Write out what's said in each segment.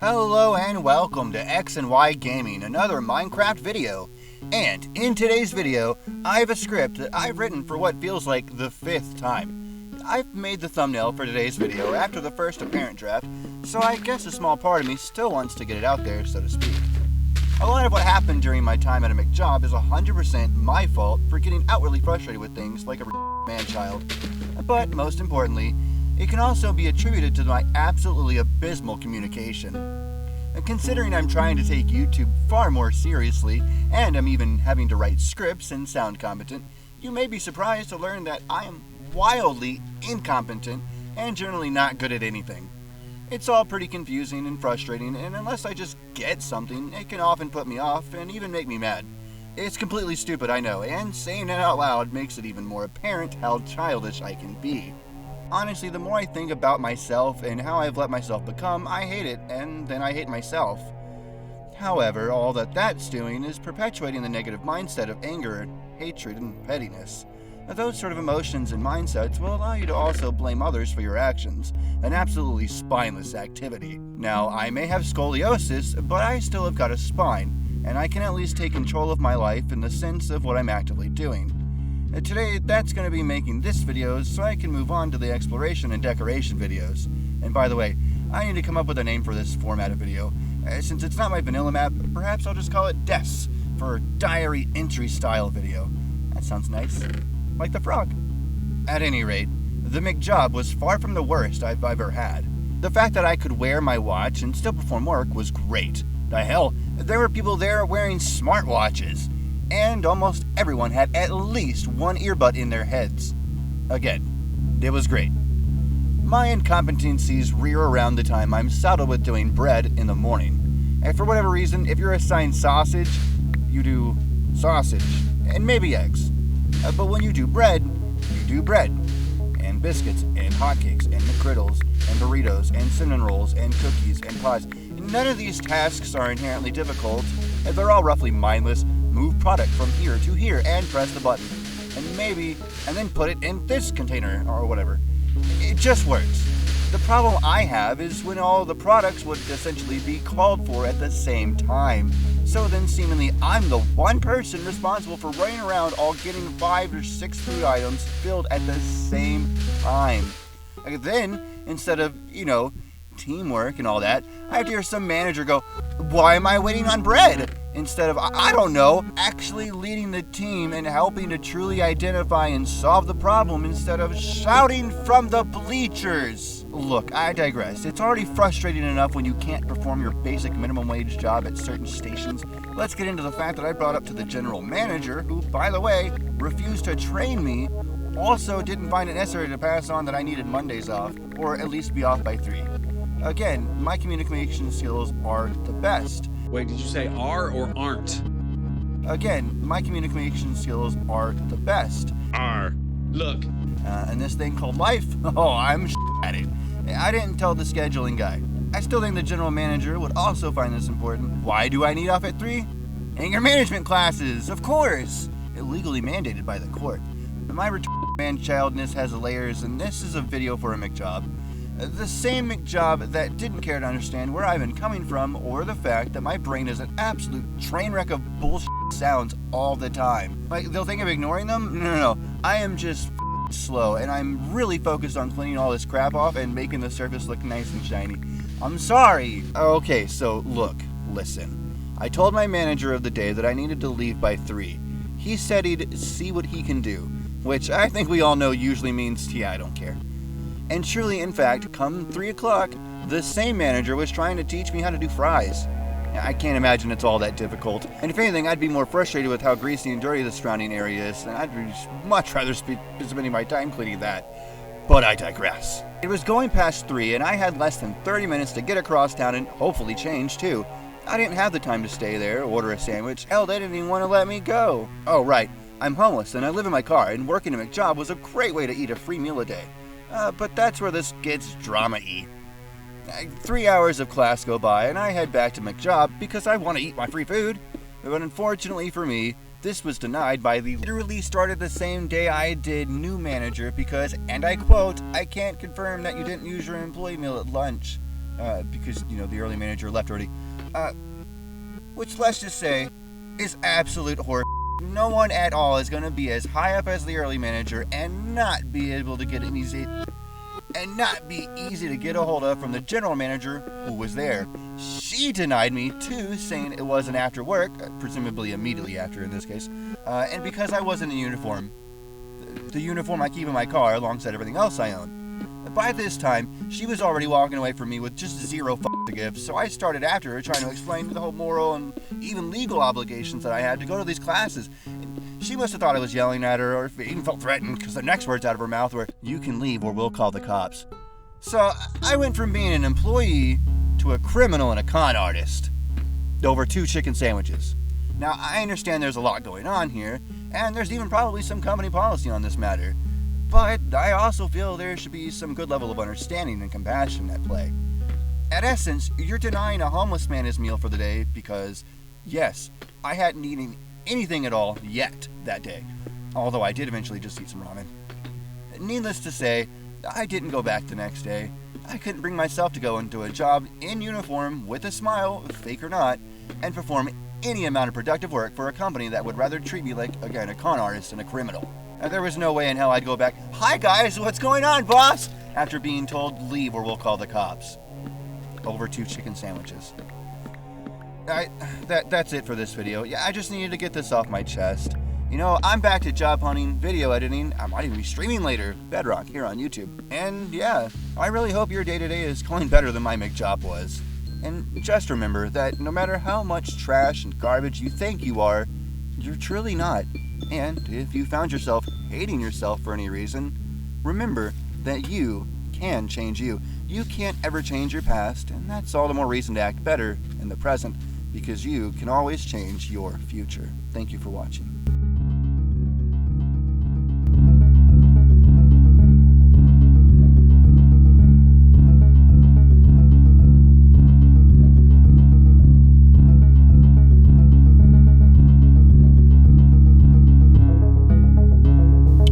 Hello and welcome to X and Y Gaming, another Minecraft video. And in today's video, I have a script that I've written for what feels like the 5th time. I've made the thumbnail for today's video after the first apparent draft, so I guess a small part of me still wants to get it out there, so to speak. A lot of what happened during my time at a McJob is 100% my fault for getting outwardly frustrated with things like a man-child. But most importantly, it can also be attributed to my absolutely abysmal communication. And considering I'm trying to take YouTube far more seriously, and I'm even having to write scripts and sound competent, you may be surprised to learn that I am wildly incompetent and generally not good at anything. It's all pretty confusing and frustrating, and unless I just get something, it can often put me off and even make me mad. It's completely stupid, I know, and saying it out loud makes it even more apparent how childish I can be. Honestly, the more I think about myself and how I've let myself become, I hate it, and then I hate myself. However, all that's doing is perpetuating the negative mindset of anger, hatred, and pettiness. Those sort of emotions and mindsets will allow you to also blame others for your actions, an absolutely spineless activity. Now, I may have scoliosis, but I still have got a spine, and I can at least take control of my life in the sense of what I'm actively doing. Today, that's going to be making this video so I can move on to the exploration and decoration videos. And by the way, I need to come up with a name for this format of video. Since it's not my vanilla map, perhaps I'll just call it DES for Diary Entry Style Video. That sounds nice. Like the frog. At any rate, the McJob was far from the worst I've ever had. The fact that I could wear my watch and still perform work was great. The hell, there were people there wearing smartwatches. And almost everyone had at least one earbud in their heads. Again, it was great. My incompetencies rear around the time I'm saddled with doing bread in the morning. And for whatever reason, if you're assigned sausage, you do sausage, and maybe eggs. But when you do bread, and biscuits, and hotcakes, and McGriddles, and burritos, and cinnamon rolls, and cookies, and pies. None of these tasks are inherently difficult, and they're all roughly mindless. Move product from here to here and press the button. And then put it in this container or whatever. It just works. The problem I have is when all the products would essentially be called for at the same time. So then seemingly I'm the one person responsible for running around all getting 5 or 6 food items filled at the same time. Then, instead of, teamwork and all that, I have to hear some manager go, "Why am I waiting on bread?" Instead of, I don't know, actually leading the team and helping to truly identify and solve the problem instead of shouting from the bleachers. Look, I digress. It's already frustrating enough when you can't perform your basic minimum wage job at certain stations. Let's get into the fact that I brought up to the general manager, who, by the way, refused to train me, also didn't find it necessary to pass on that I needed Mondays off, or at least be off by 3. Again, my communication skills are the best. Wait, did you say are or aren't? Again, my communication skills are the best. Are. Look. And this thing called life? Oh, I'm at it. I didn't tell the scheduling guy. I still think the general manager would also find this important. Why do I need off at 3? Anger management classes, of course. Illegally mandated by the court. My man-childness has layers, and this is a video for a McJob. The same McJob that didn't care to understand where I've been coming from, or the fact that my brain is an absolute train wreck of bullshit sounds all the time. Like, they'll think I'm ignoring them? No. I am just slow, and I'm really focused on cleaning all this crap off and making the surface look nice and shiny. I'm sorry. Okay, so look, listen. I told my manager of the day that I needed to leave by 3. He said he'd see what he can do, which I think we all know usually means, yeah, I don't care. And truly, in fact, come 3 o'clock, the same manager was trying to teach me how to do fries. I can't imagine it's all that difficult. And if anything, I'd be more frustrated with how greasy and dirty the surrounding area is, and I'd much rather be spending my time cleaning that. But I digress. It was going past 3, and I had less than 30 minutes to get across town and hopefully change, too. I didn't have the time to stay there, order a sandwich. Hell, they didn't even want to let me go. Oh, right. I'm homeless, and I live in my car, and working a McJob was a great way to eat a free meal a day. But that's where this gets drama-y. 3 hours of class go by, and I head back to McJob because I want to eat my free food. But unfortunately for me, this was denied by the literally started the same day I did new manager because, and I quote, "I can't confirm that you didn't use your employee meal at lunch." because, the early manager left already. Which, let's just say, is absolute horror. No one at all is going to be as high up as the early manager and not be able to get easy to get a hold of from the general manager who was there. She denied me too, saying it wasn't after work, presumably immediately after in this case, and because I wasn't in uniform. The uniform I keep in my car alongside everything else I own. By this time, she was already walking away from me with just zero to give, so I started after her trying to explain the whole moral and even legal obligations that I had to go to these classes. She must have thought I was yelling at her, or even felt threatened, because the next words out of her mouth were, "You can leave or we'll call the cops." So I went from being an employee to a criminal and a con artist over 2 chicken sandwiches. Now, I understand there's a lot going on here, and there's even probably some company policy on this matter, but I also feel there should be some good level of understanding and compassion at play. At essence, you're denying a homeless man his meal for the day because, yes, I hadn't eaten anything at all yet that day, although I did eventually just eat some ramen. Needless to say, I didn't go back the next day. I couldn't bring myself to go into a job in uniform with a smile, fake or not, and perform any amount of productive work for a company that would rather treat me like, again, a con artist and a criminal. There was no way in hell I'd go back, "Hi guys, what's going on, boss?" after being told, "Leave or we'll call the cops." Over 2 chicken sandwiches. That's it for this video. Yeah, I just needed to get this off my chest. I'm back to job hunting, video editing. I might even be streaming later. Bedrock here on YouTube. And yeah, I really hope your day-to-day is going better than my McJob was. And just remember that no matter how much trash and garbage you think you are, you're truly not. And if you found yourself hating yourself for any reason, remember that you can change you. You can't ever change your past, and that's all the more reason to act better in the present, because you can always change your future. Thank you for watching.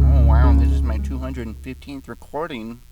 Oh wow, this is my 215th recording.